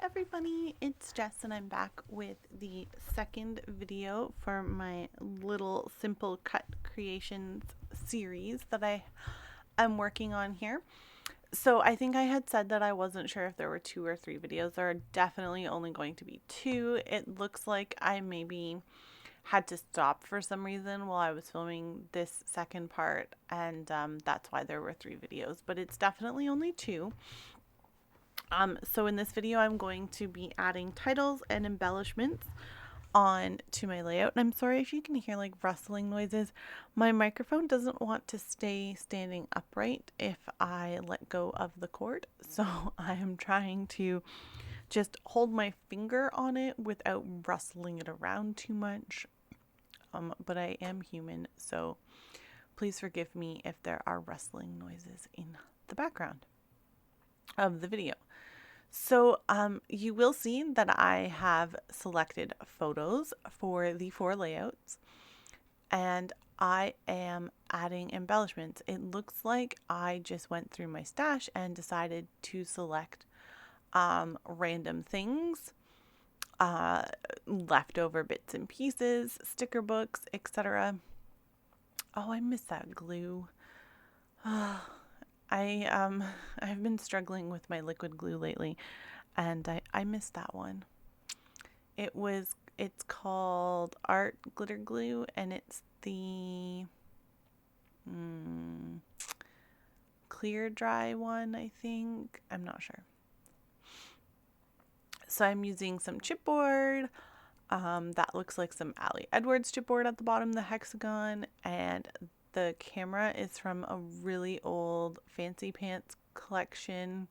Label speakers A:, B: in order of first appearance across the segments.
A: everybody, it's Jess and I'm back with the second video for my little simple cut creations series that I am working on here. So I think I had said that I wasn't sure if there were 2 or 3 videos. There are definitely only going to be 2. It looks like I maybe had to stop for some reason while I was filming this second part, and that's why there were 3 videos, but it's definitely only 2. So in this video, I'm going to be adding titles and embellishments on to my layout. And I'm sorry if you can hear like rustling noises. My microphone doesn't want to stay standing upright if I let go of the cord. So I am trying to just hold my finger on it without rustling it around too much. But I am human, so please forgive me if there are rustling noises in the background of the video. So you will see that I have selected photos for the 4 layouts, and I am adding embellishments. It looks like I just went through my stash and decided to select random things, leftover bits and pieces, sticker books, etc. Oh, I miss that glue. I've been struggling with my liquid glue lately, and I missed that one. It's called Art Glitter Glue, and it's the clear dry one, I think. I'm not sure. So I'm using some chipboard. That looks like some Ali Edwards chipboard at the bottom, the hexagon, and the camera is from a really old Fancy Pants collection.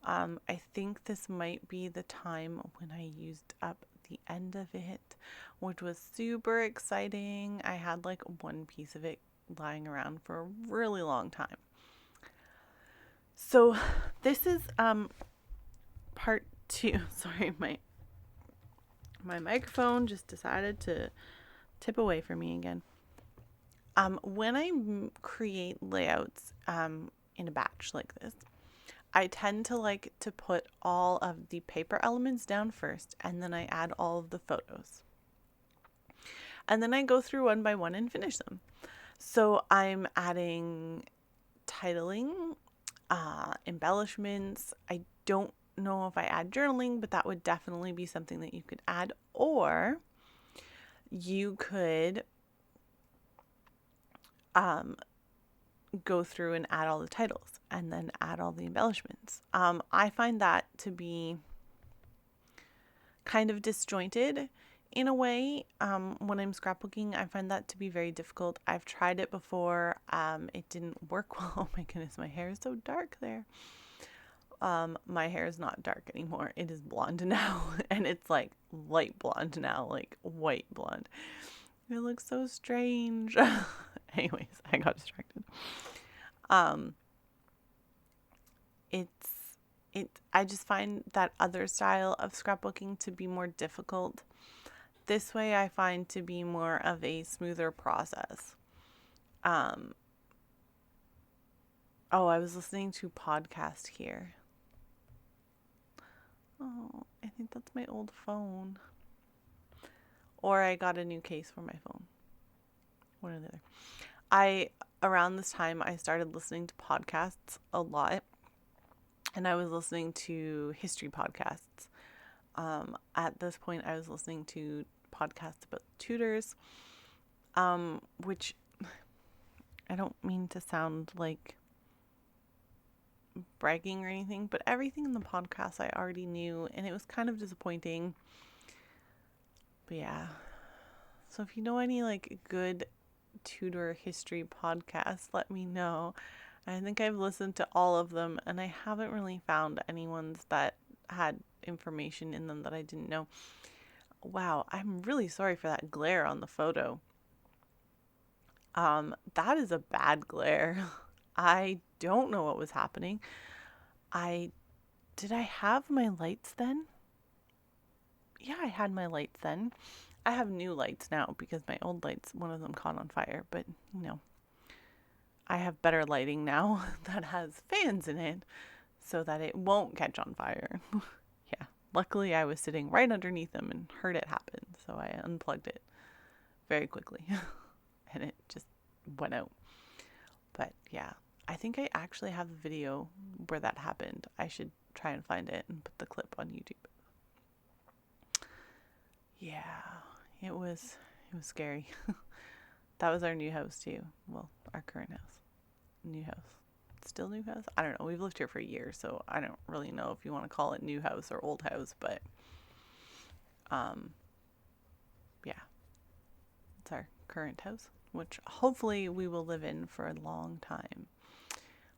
A: I think this might be the time when I used up the end of it, which was super exciting. I had like one piece of it lying around for a really long time. So this is part 2. Sorry, my microphone just decided to tip away from me again. When I create layouts in a batch like this, I tend to like to put all of the paper elements down first, and then I add all of the photos. And then I go through one by one and finish them. So I'm adding titling, embellishments. I don't know if I add journaling, but that would definitely be something that you could add. Or you could go through and add all the titles and then add all the embellishments. I find that to be kind of disjointed in a way. When I'm scrapbooking, I find that to be very difficult. I've tried it before. It didn't work well. Oh my goodness, my hair is so dark there. My hair is not dark anymore. It is blonde now, and it's like light blonde now, like white blonde. It looks so strange. Anyways, I got distracted. I just find that other style of scrapbooking to be more difficult. This way I find to be more of a smoother process. Oh, I was listening to a podcast here. Oh, I think that's my old phone. Or I got a new case for my phone. One or the other. Around this time, I started listening to podcasts a lot. And I was listening to history podcasts. At this point, I was listening to podcasts about tutors, which I don't mean to sound like bragging or anything, but everything in the podcast I already knew, and it was kind of disappointing. But yeah. So if you know any like good tutor history podcasts, let me know. I think I've listened to all of them, and I haven't really found any ones that had information in them that I didn't know. Wow, I'm really sorry for that glare on the photo. That is a bad glare. I don't know what was happening. Did I have my lights then? Yeah, I had my lights then. I have new lights now because my old lights, one of them caught on fire, but you know. I have better lighting now that has fans in it so that it won't catch on fire. Yeah. Luckily, I was sitting right underneath them and heard it happen, so I unplugged it very quickly and it just went out. But yeah, I think I actually have the video where that happened. I should try and find it and put the clip on YouTube. Yeah, it was scary. That was our new house too. Well, our current house. New house. Still new house? I don't know. We've lived here for a year, so I don't really know if you want to call it new house or old house, but yeah. It's our current house, which hopefully we will live in for a long time.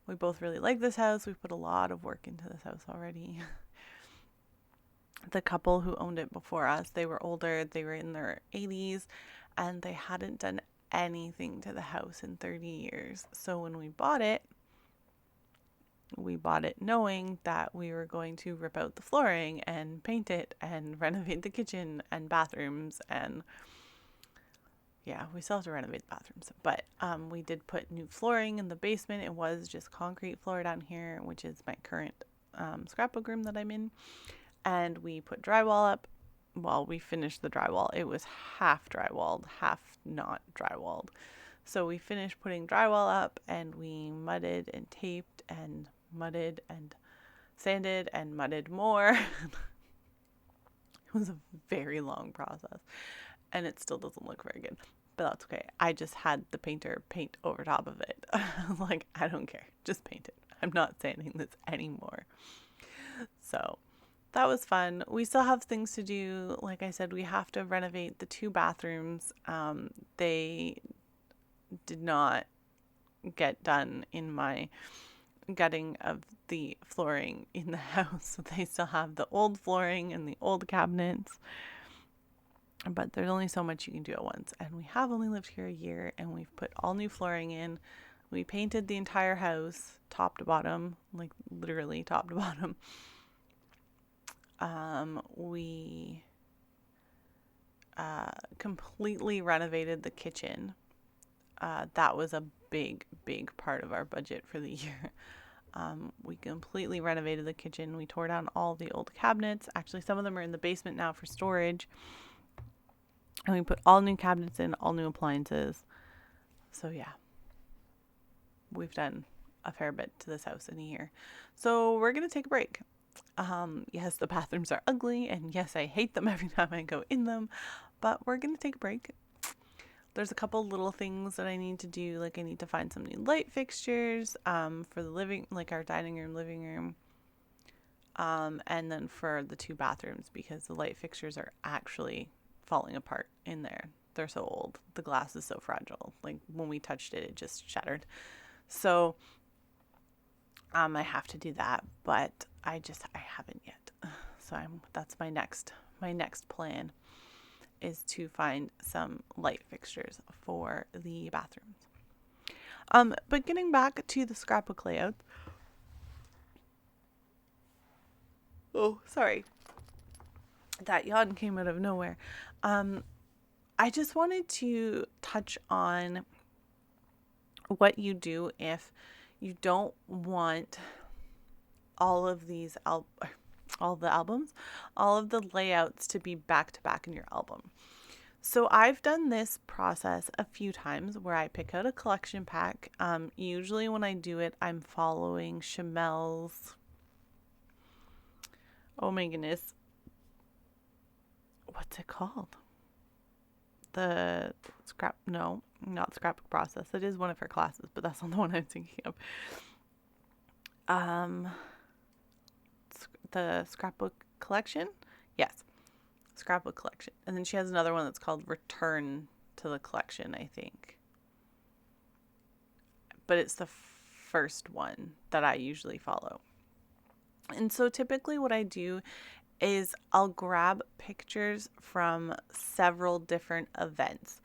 A: We both really like this house. We've put a lot of work into this house already. The couple who owned it before us, they were older. They were in their 80s and they hadn't done anything to the house in 30 years. So when we bought it knowing that we were going to rip out the flooring and paint it and renovate the kitchen and bathrooms. And yeah, we still have to renovate the bathrooms, but we did put new flooring in the basement. It was just concrete floor down here, which is my current scrapbook room that I'm in. And we put drywall up. Well, we finished the drywall. It was half drywalled, half not drywalled. So we finished putting drywall up and we mudded and taped and mudded and sanded and mudded more. It was a very long process and it still doesn't look very good, but that's okay. I just had the painter paint over top of it. I was like, I don't care, just paint it. I'm not sanding this anymore. So that was fun. We still have things to do. Like I said, we have to renovate the 2 bathrooms. They did not get done in my gutting of the flooring in the house. So they still have the old flooring and the old cabinets. But there's only so much you can do at once. And we have only lived here a year and we've put all new flooring in. We painted the entire house top to bottom, like literally top to bottom. We completely renovated the kitchen. That was a big part of our budget for the year. We completely renovated the kitchen. We tore down all the old cabinets. Actually, some of them are in the basement now for storage. And we put all new cabinets in, all new appliances. So yeah, we've done a fair bit to this house in a year. So we're going to take a break. Yes, the bathrooms are ugly, and yes, I hate them every time I go in them, but we're going to take a break. There's a couple little things that I need to do, like I need to find some new light fixtures for the like our dining room, living room, and then for the 2 bathrooms, because the light fixtures are actually falling apart in there. They're so old. The glass is so fragile. Like when we touched it, it just shattered. So I have to do that, but I haven't yet. So that's my next plan, is to find some light fixtures for the bathrooms. But getting back to the scrapbook layout. Oh, sorry. That yawn came out of nowhere. I just wanted to touch on what you do if you don't want all of the layouts to be back to back in your album. So I've done this process a few times where I pick out a collection pack. Usually when I do it, I'm following Chamel's, oh my goodness, what's it called? The not scrapbook process. It is one of her classes, but that's not the one I'm thinking of. The scrapbook collection? Yes. Scrapbook collection. And then she has another one that's called Return to the Collection, I think. But it's the first one that I usually follow. And so typically what I do is I'll grab pictures from several different events.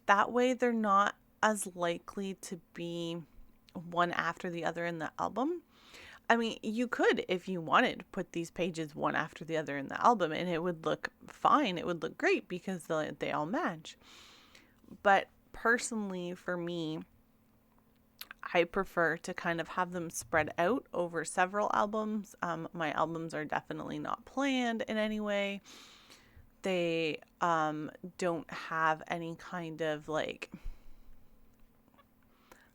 A: That way they're not as likely to be one after the other in the album. I mean, you could, if you wanted, put these pages one after the other in the album and it would look fine. It would look great because they all match. But personally, for me, I prefer to kind of have them spread out over several albums. My albums are definitely not planned in any way. They don't have any kind of like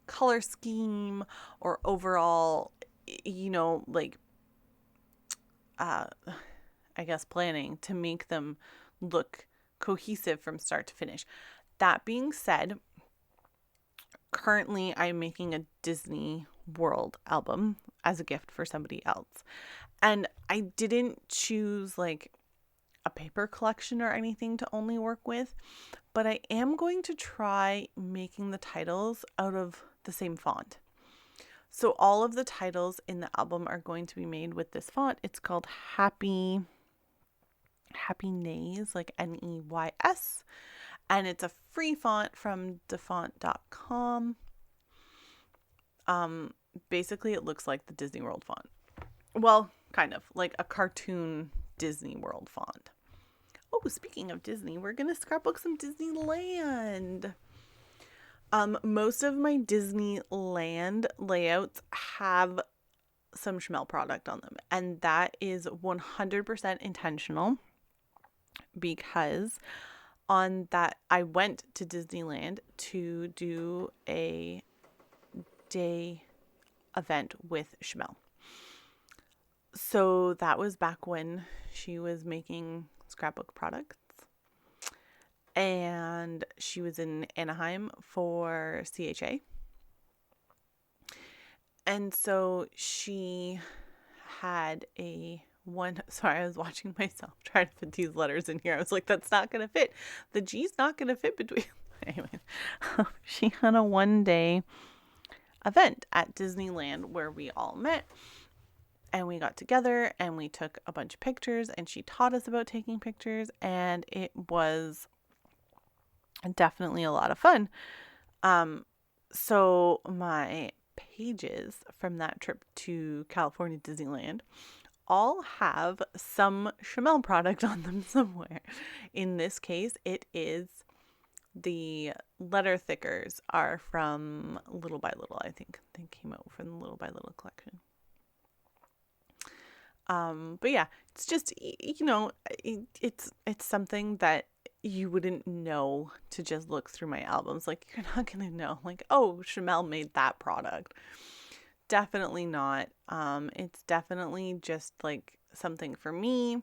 A: color scheme or overall, like, I guess planning to make them look cohesive from start to finish. That being said, currently I'm making a Disney World album as a gift for somebody else. And I didn't choose like a paper collection or anything to only work with, but I am going to try making the titles out of the same font. So all of the titles in the album are going to be made with this font. It's called Happy Nays, like Neys. And it's a free font from defont.com. Basically it looks like the Disney World font. Well, kind of like a cartoon Disney World font. Oh, speaking of Disney, we're going to scrapbook some Disneyland. Most of my Disneyland layouts have some Schmel product on them, and that is 100% intentional, because on that I went to Disneyland to do a day event with Schmel. So that was back when she was making scrapbook products. And she was in Anaheim for CHA. And so she had sorry, I was watching myself try to put these letters in here. I was like, that's not going to fit. The G's not going to fit between. Anyway, she had a 1-day event at Disneyland where we all met. And we got together and we took a bunch of pictures, and she taught us about taking pictures, and it was definitely a lot of fun. So my pages from that trip to California Disneyland all have some Schmel product on them somewhere. In this case, it is the letter thickers are from Little by Little. I think they came out from the Little by Little collection. But yeah, it's just, it's something that you wouldn't know to just look through my albums. Like, you're not going to know, like, oh, Schmel made that product. Definitely not. It's definitely just like something for me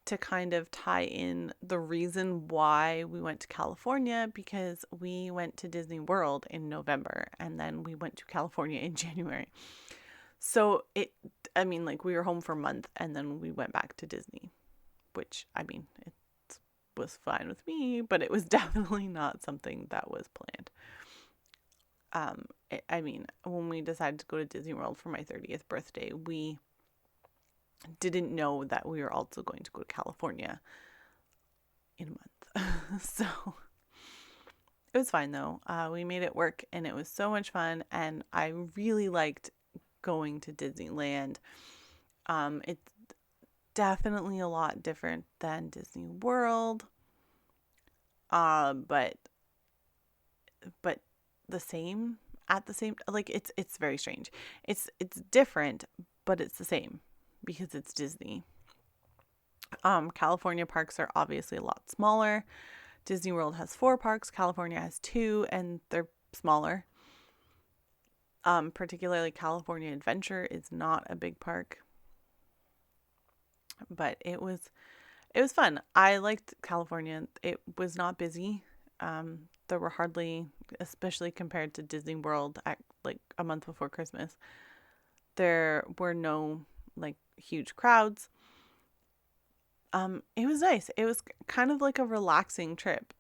A: to kind of tie in the reason why we went to California, because we went to Disney World in November and then we went to California in January. So we were home for a month and then we went back to Disney, which, it was fine with me, but it was definitely not something that was planned. When we decided to go to Disney World for my 30th birthday, we didn't know that we were also going to go to California in a month. So it was fine though. We made it work and it was so much fun, and I really liked going to Disneyland. It's definitely a lot different than Disney World. But the same at the same, like, it's very strange. It's different, but it's the same because it's Disney. California parks are obviously a lot smaller. Disney World has 4 parks, California has 2, and they're smaller. Particularly California Adventure is not a big park, but it was fun. I liked California. It was not busy. There were hardly, especially compared to Disney World at like a month before Christmas, there were no like huge crowds. It was nice. It was kind of like a relaxing trip,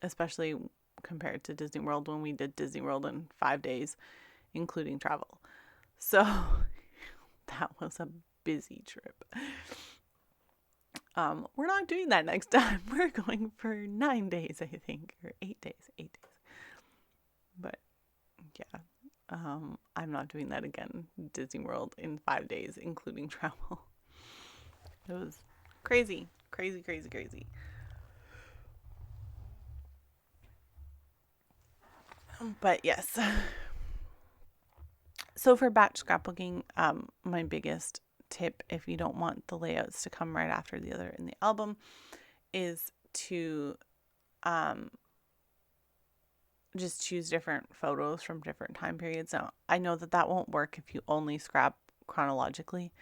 A: especially compared to Disney World when we did Disney World in 5 days, including travel. So that was a busy trip. We're not doing that next time. We're going for 9 days, I think, or 8 days. But yeah, I'm not doing that again. Disney World in 5 days, including travel. It was crazy. But yes, So for batch scrapbooking, my biggest tip, if you don't want the layouts to come right after the other in the album, is to just choose different photos from different time periods. Now, I know that that won't work if you only scrap chronologically.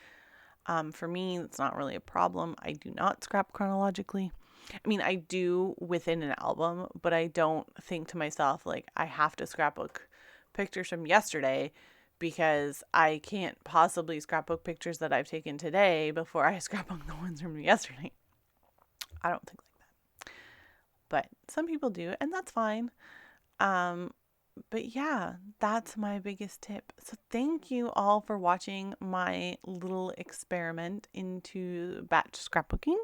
A: For me, it's not really a problem. I do not scrap chronologically. I mean, I do within an album, but I don't think to myself, like, I have to scrapbook pictures from yesterday because I can't possibly scrapbook pictures that I've taken today before I scrapbook the ones from yesterday. I don't think like that. But some people do, and that's fine. But yeah, that's my biggest tip. So thank you all for watching my little experiment into batch scrapbooking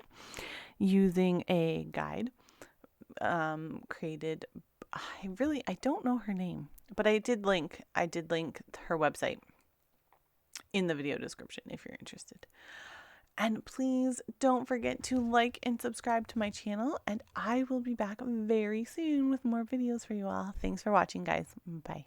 A: using a guide created. I don't know her name, but I did link her website in the video description if you're interested. And please don't forget to like and subscribe to my channel, and I will be back very soon with more videos for you all. Thanks for watching, guys. Bye.